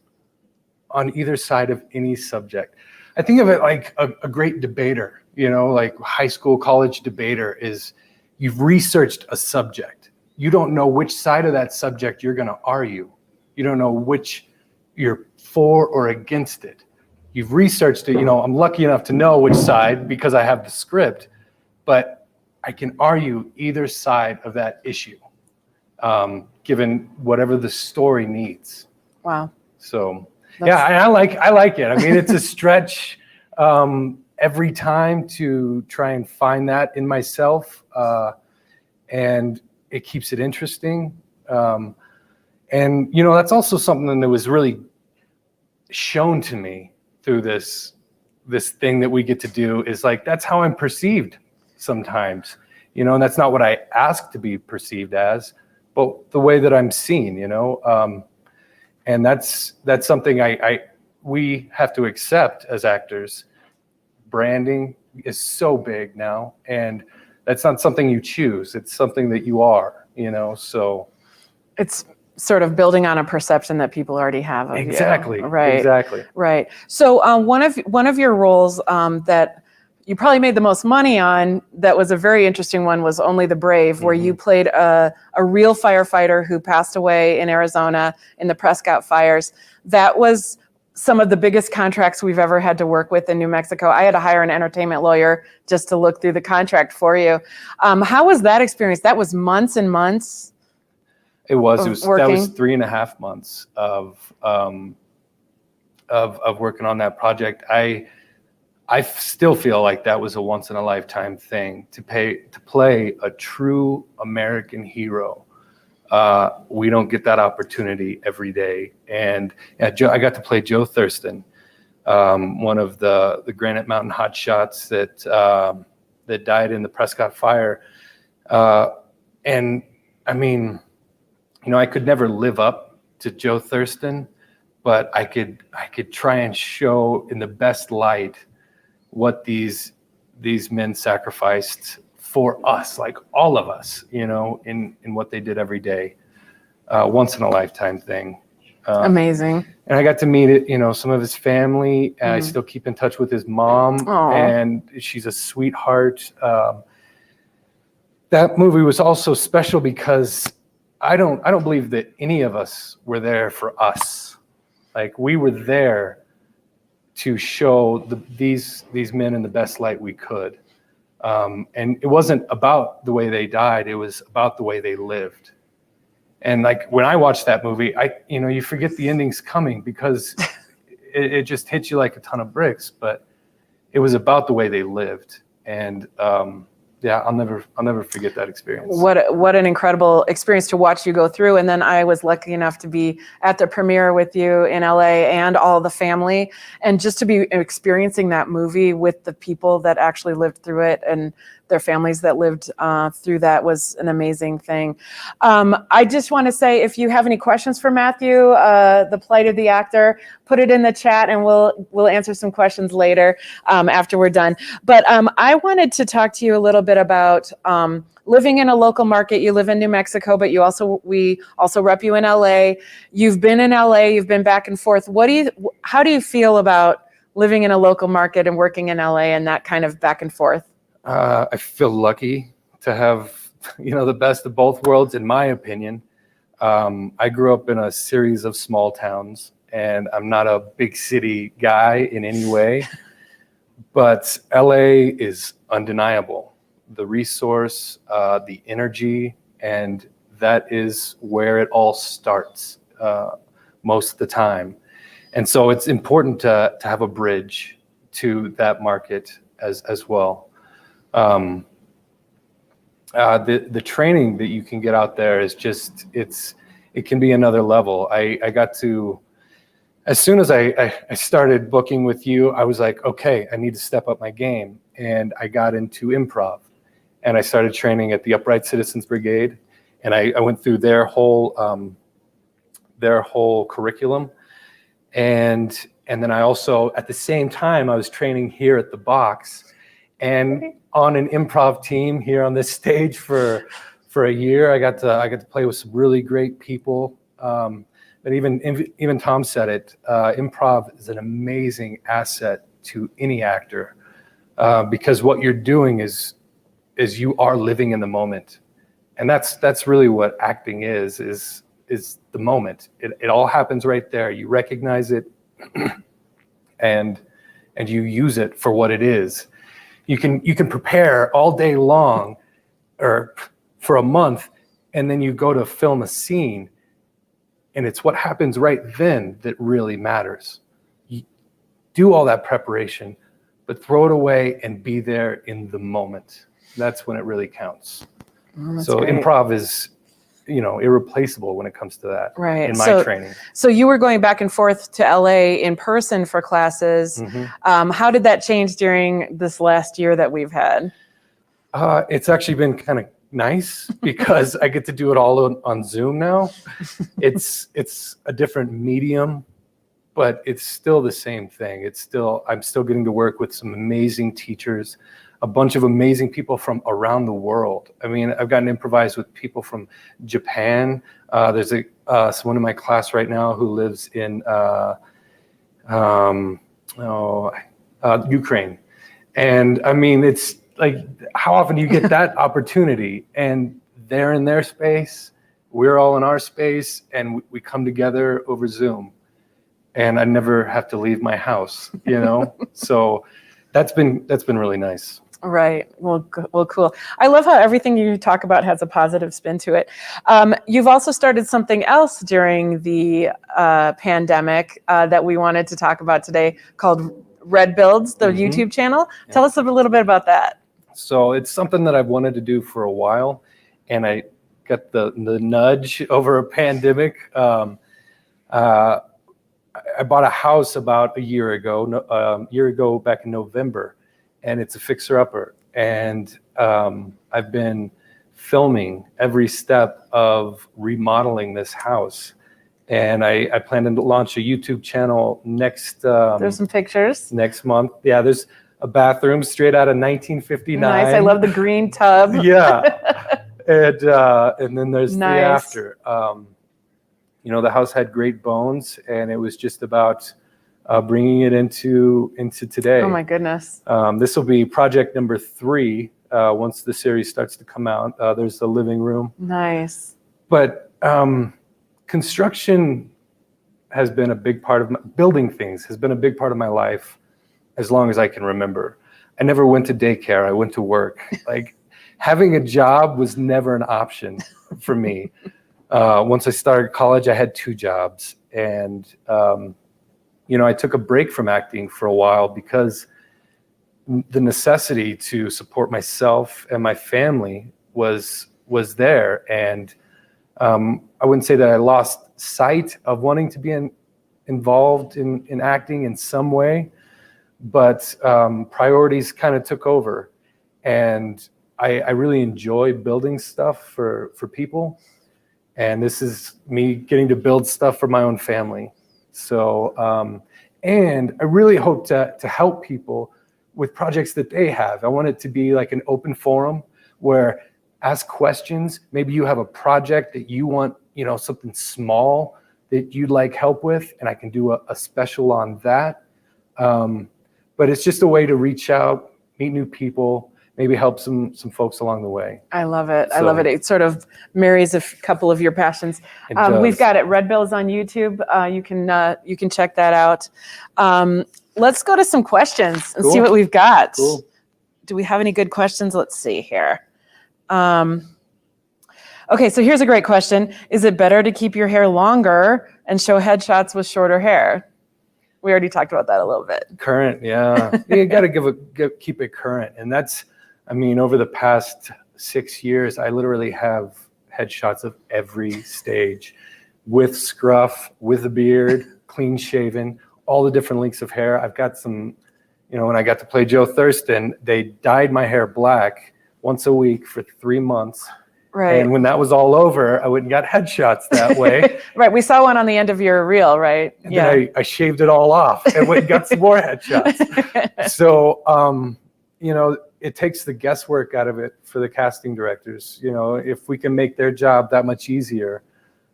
on either side of any subject. I think of it like a great debater, like high school, college debater is, you've researched a subject. You don't know which side of that subject you're going to argue. You don't know which you're for or against it. You've researched it. I'm lucky enough to know which side because I have the script, but I can argue either side of that issue, given whatever the story needs. Wow. So I like it. I mean, it's a stretch every time to try and find that in myself, and it keeps it interesting. And that's also something that was really shown to me through this thing that we get to do, is like, that's how I'm perceived sometimes, and that's not what I ask to be perceived as, but the way that I'm seen, and that's something we have to accept as actors. Branding is so big now, and that's not something you choose. It's something that you are, so. It's sort of building on a perception that people already have of exactly, you. Right. Exactly. Right. So one of your roles that you probably made the most money on, that was a very interesting one, was Only the Brave, where you played a real firefighter who passed away in Arizona in the Prescott fires. That was some of the biggest contracts we've ever had to work with in New Mexico. I had to hire an entertainment lawyer just to look through the contract for you. How was that experience? That was months and months. That was 3.5 months of working on that project. I still feel like that was a once in a lifetime thing, to play a true American hero. We don't get that opportunity every day. And I got to play Joe Thurston, one of the Granite Mountain hotshots that died in the Prescott fire. And I mean, I could never live up to Joe Thurston, but I could try and show in the best light what these men sacrificed for us, like all of us, in what they did every day. Once in a lifetime thing. Amazing. And I got to meet some of his family. And I still keep in touch with his mom. Aww. And she's a sweetheart. That movie was also special because I don't believe that any of us were there for us. Like, we were there to show these men in the best light we could. And it wasn't about the way they died, it was about the way they lived. And like, when I watched that movie, you forget the ending's coming because it just hits you like a ton of bricks, but it was about the way they lived. And yeah, I'll never forget that experience. What an incredible experience to watch you go through. And then I was lucky enough to be at the premiere with you in LA and all the family, and just to be experiencing that movie with the people that actually lived through it and their families that lived through that was an amazing thing. I just want to say, if you have any questions for Matthew, the plight of the actor, put it in the chat and we'll answer some questions later after we're done. But I wanted to talk to you a little bit about living in a local market. You live in New Mexico, but we also rep you in LA. You've been in LA, you've been back and forth. How do you feel about living in a local market and working in LA and that kind of back and forth? I feel lucky to have, the best of both worlds, in my opinion. I grew up in a series of small towns, and I'm not a big city guy in any way, but LA is undeniable. The resource, the energy, and that is where it all starts most of the time. And so it's important to have a bridge to that market as well. The training that you can get out there is just, it can be another level. I got to, as soon as I started booking with you, I was like, okay, I need to step up my game. And I got into improv, and I started training at the Upright Citizens Brigade, and I went through their whole curriculum. And then I also, at the same time, I was training here at the Box and on an improv team here on this stage for a year. I got to play with some really great people. But even Tom said it, improv is an amazing asset to any actor, because what you're doing is you are living in the moment. And that's really what acting is the moment. It all happens right there. You recognize it and you use it for what it is. You can prepare all day long or for a month, and then you go to film a scene, and it's what happens right then that really matters. You do all that preparation, but throw it away and be there in the moment. That's when it really counts. Oh, so great. Improv is, irreplaceable when it comes to that. Right. In my training. So you were going back and forth to LA in person for classes. Mm-hmm. How did that change during this last year that we've had? It's actually been kind of nice because I get to do it all on Zoom now. It's a different medium, but it's still the same thing. I'm still getting to work with some amazing teachers, a bunch of amazing people from around the world. I mean, I've gotten to improvise with people from Japan. There's someone in my class right now who lives in Ukraine. And I mean, it's like, how often do you get that opportunity? And they're in their space, we're all in our space, and we come together over Zoom. And I never have to leave my house, So that's been really nice. Right. Well, cool. I love how everything you talk about has a positive spin to it. You've also started something else during the pandemic that we wanted to talk about today called Red Builds, the YouTube channel. Yeah. Tell us a little bit about that. So it's something that I've wanted to do for a while, and I got the nudge over a pandemic. I bought a house about a year ago back in November, and it's a fixer-upper. And I've been filming every step of remodeling this house. And I plan to launch a YouTube channel next. There's some pictures. Next month. Yeah, there's a bathroom straight out of 1959. Nice. I love the green tub. Yeah. And then there's the after. The house had great bones, and it was just about bringing it into today. Oh my goodness. This will be project number 3 once the series starts to come out. There's the living room. Nice. But construction has been a big part of building things has been a big part of my life as long as I can remember. I never went to daycare. I went to work. Like, having a job was never an option for me. Once I started college, I had 2 jobs. And, I took a break from acting for a while because the necessity to support myself and my family was there. And I wouldn't say that I lost sight of wanting to be involved in acting in some way, but priorities kind of took over. And I really enjoy building stuff for people. And this is me getting to build stuff for my own family. So, and I really hope to help people with projects that they have. I want it to be like an open forum where ask questions. Maybe you have a project that you want, something small that you'd like help with, and I can do a special on that. But it's just a way to reach out, meet new people, maybe help some folks along the way. I love it. I love it. It sort of marries a couple of your passions. We've got it. Red Bill's on YouTube. You can check that out. Let's go to some questions and see what we've got. Cool. Do we have any good questions? Let's see here. Okay, so here's a great question. Is it better to keep your hair longer and show headshots with shorter hair? We already talked about that a little bit. Current, yeah. You got to keep it current. And that's, over the past 6 years, I literally have headshots of every stage with scruff, with a beard, clean shaven, all the different lengths of hair. I've got some, when I got to play Joe Thurston, they dyed my hair black once a week for 3 months. Right. And when that was all over, I went and got headshots that way. Right. We saw one on the end of your reel, right? And then I shaved it all off and went and got some more headshots. So, it takes the guesswork out of it for the casting directors. If we can make their job that much easier,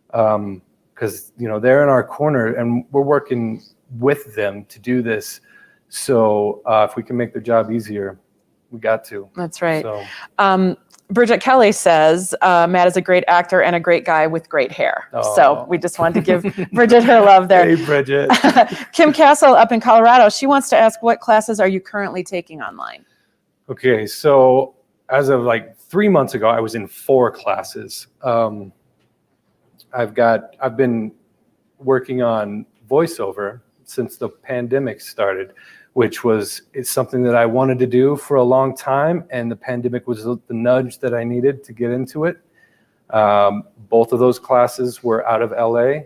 because, they're in our corner and we're working with them to do this. So if we can make their job easier, we got to. That's right. So. Bridget Kelly says, Matt is a great actor and a great guy with great hair. Oh. So we just wanted to give Bridget her love there. Hey, Bridget. Kim Castle up in Colorado, she wants to ask, what classes are you currently taking online? Okay, so as of 3 months ago, I was in 4 classes. I've been working on voiceover since the pandemic started, which is something that I wanted to do for a long time, and the pandemic was the nudge that I needed to get into it. Both of those classes were out of LA.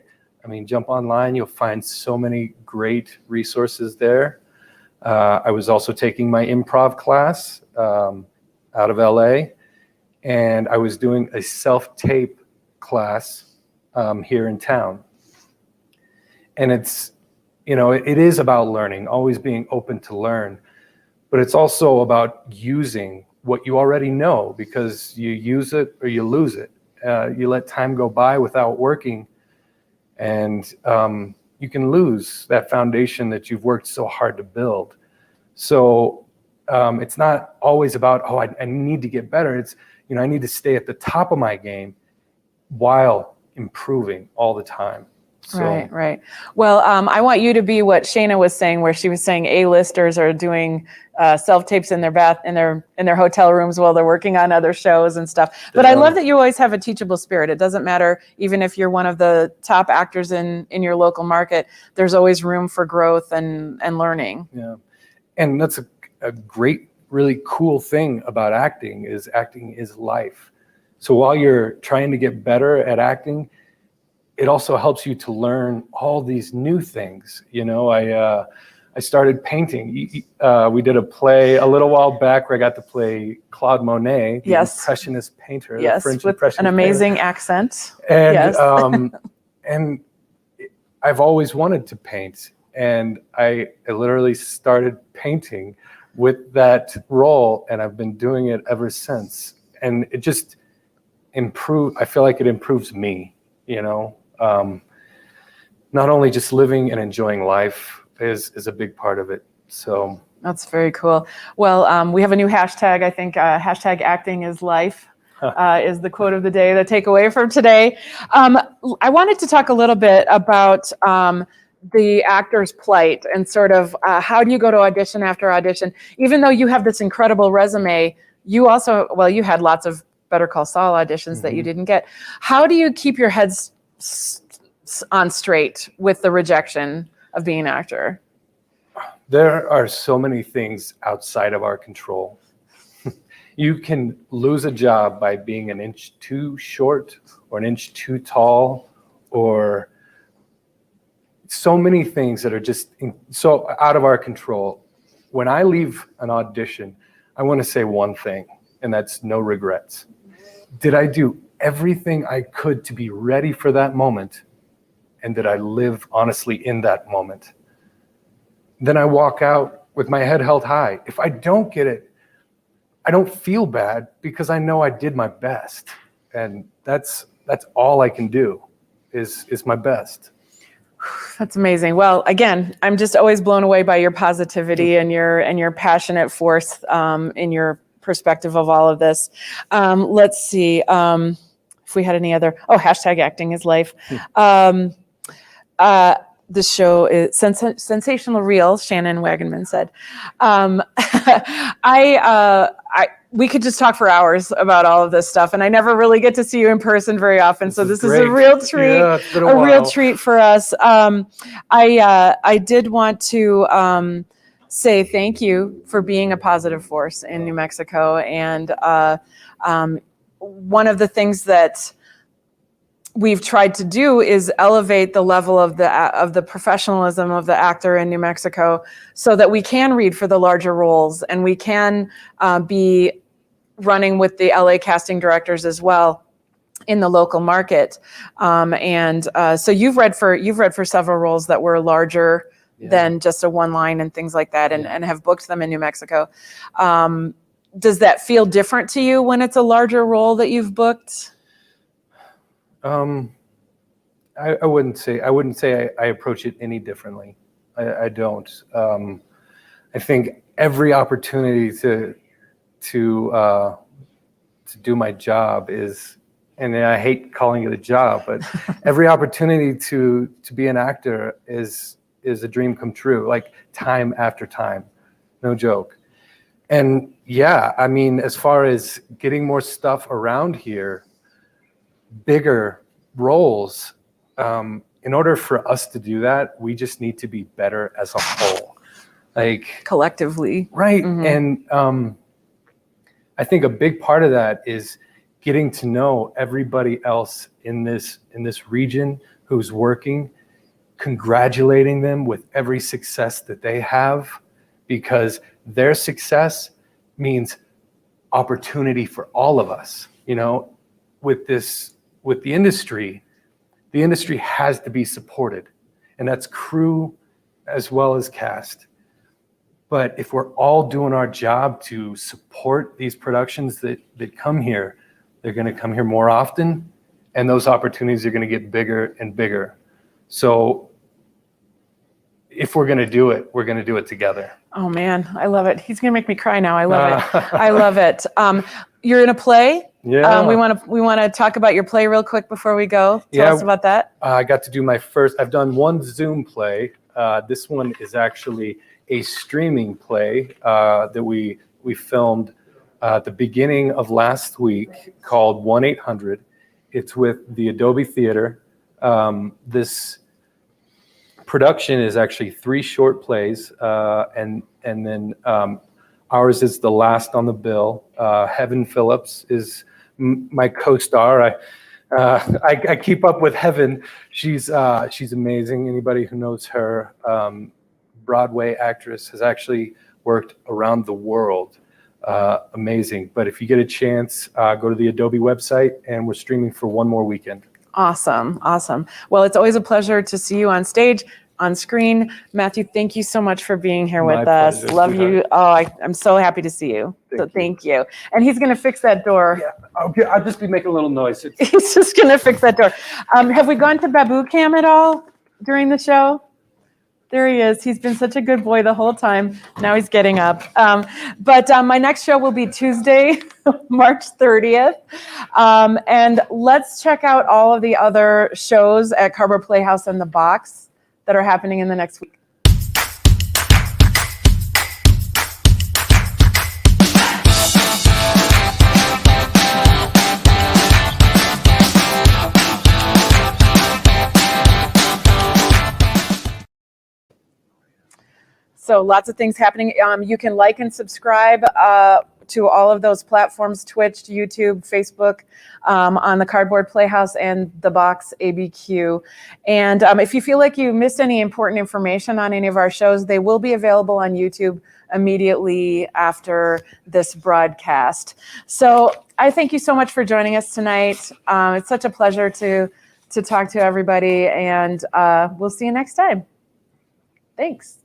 Jump online, you'll find so many great resources there. I was also taking my improv class out of LA, and I was doing a self-tape class here in town. And it's, it is about learning, always being open to learn, but it's also about using what you already know, because you use it or you lose it. You let time go by without working, and you can lose that foundation that you've worked so hard to build. So it's not always about, I need to get better. It's, I need to stay at the top of my game while improving all the time. So. Right. Well, I want you to be what Shayna was saying, where she was saying A-listers are doing self-tapes in their hotel rooms while they're working on other shows and stuff. But I love that you always have a teachable spirit. It doesn't matter, even if you're one of the top actors in your local market, there's always room for growth and learning. Yeah. And that's a great, really cool thing about acting is life. So while you're trying to get better at acting, it also helps you to learn all these new things. I started painting. We did a play a little while back where I got to play Claude Monet, the Impressionist painter, the French with Impressionist an amazing painter. accent. And and I've always wanted to paint, and I literally started painting with that role, and I've been doing it ever since. And it just improved. I feel like it improves me. Not only just living and enjoying life is a big part of it. So that's very cool. Well, we have a new hashtag. I think hashtag acting is life is the quote of the day, the takeaway from today. I wanted to talk a little bit about the actor's plight and sort of how do you go to audition after audition? Even though you have this incredible resume, you also, you had lots of Better Call Saul auditions that you didn't get. How do you keep your heads on straight with the rejection of being an actor? There are so many things outside of our control. You can lose a job by being an inch too short or an inch too tall, or so many things that are just so out of our control. When I leave an audition, I want to say one thing, and that's no regrets. Did I do everything I could to be ready for that moment? And did I live honestly in that moment? Then I walk out with my head held high. If I don't get it, I don't feel bad because I know I did my best. And that's all I can do is my best. That's amazing. Well, again, I'm just always blown away by your positivity and your passionate force in your perspective of all of this. Let's see if we had any other. Oh, hashtag acting is life. The show is sensational real, Shannon Wagenman said. We could just talk for hours about all of this stuff, and I never really get to see you in person very often. So this is a real treat, real treat for us. I did want to say thank you for being a positive force in New Mexico. And one of the things that we've tried to do is elevate the level of the professionalism of the actor in New Mexico so that we can read for the larger roles, and we can be running with the LA casting directors as well in the local market. So you've read for several roles that were larger than just a one line and things like that, and have booked them in New Mexico. Does that feel different to you when it's a larger role that you've booked? I wouldn't say I approach it any differently. I don't. I think every opportunity to do my job is, and I hate calling it a job, but every opportunity to be an actor is a dream come true, like time after time, no joke. And yeah, I mean, as far as getting more stuff around here, bigger roles, in order for us to do that, we just need to be better as a whole, like collectively, right? And I think a big part of that is getting to know everybody else in this region who's working, congratulating them with every success that they have, because their success means opportunity for all of us. You know, with the industry has to be supported, and that's crew as well as cast. But if we're all doing our job to support these productions that come here, they're going to come here more often, and those opportunities are going to get bigger and bigger. So if we're going to do it, we're going to do it together. Oh man, I love it. He's going to make me cry now. I love it. I love it. You're in a play. Yeah. We want to talk about your play real quick before we go. Tell us about that. I got to do my first. I've done one Zoom play. This one is actually a streaming play that we filmed at the beginning of last week, called 1-800. It's with the Adobe Theater. This production is actually 3 short plays, and then ours is the last on the bill. Heaven Phillips is my co-star. I keep up with Heaven. She's amazing. Anybody who knows her, Broadway actress, has actually worked around the world. Amazing. But if you get a chance, go to the Adobe website, and we're streaming for one more weekend. Awesome. Well, it's always a pleasure to see you on stage, on screen. Matthew, thank you so much for being here with us. Love you. Oh, I'm so happy to see you. Thank you. And he's going to fix that door. Yeah, I'll just be making a little noise. He's just going to fix that door. Have we gone to Babu Cam at all during the show? There he is. He's been such a good boy the whole time. Now he's getting up. But my next show will be Tuesday, March 30th. And let's check out all of the other shows at Cardboard Playhouse and the Box that are happening in the next week. So lots of things happening. You can like and subscribe to all of those platforms, Twitch, YouTube, Facebook, on the Cardboard Playhouse and the Box ABQ. And if you feel like you missed any important information on any of our shows, they will be available on YouTube immediately after this broadcast. So I thank you so much for joining us tonight. It's such a pleasure to talk to everybody, and we'll see you next time. Thanks.